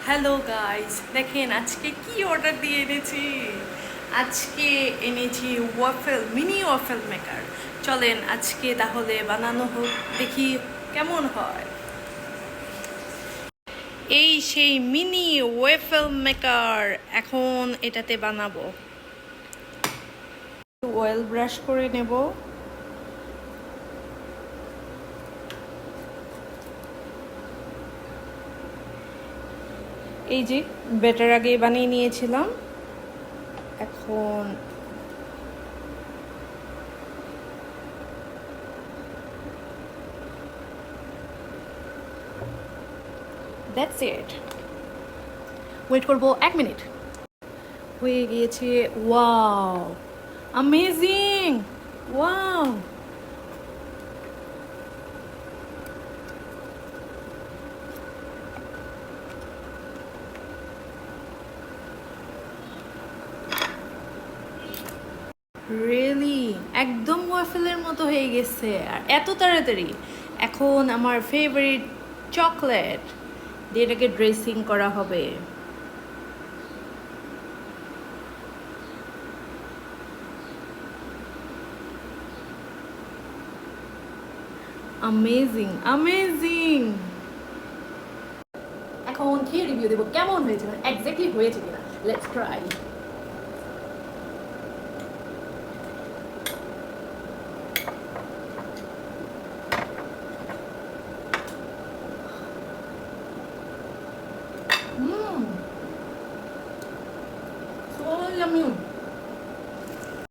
Hello guys, দেখেন আজকে কি অর্ডার দিয়ে এনেছি। আজকে এনেছি ওয়াফেল, মিনি ওয়াফেল মেকার। চলেন আজকে তাহলে বানানো হোক, দেখি কেমন হয়। এই সেই মিনি ওয়াফেল মেকার, এখন এটাতে বানাবো। অয়েল ব্রাশ করে নেব। এই যে ব্যাটার আগে বানিয়ে নিয়েছিলাম, এখন দ্যাটস ইট। ওয়েট করবো 1 মিনিট। হয়ে গিয়েছে। Wow, amazing! ওয়াও, রিয়েলি একদম ওয়াফেলের মতো হয়ে গেছে, আর এত তাড়াতাড়ি। এখন আমার ফেভারিট চকলেট দিয়ে এটাকে ড্রেসিং করা হবে। Amazing amazing! এখন খেয়ে রিভিউ দেবো কেমন হয়েছে, মানে এক্স্যাক্টলি হয়েছে কিনা। Let's try.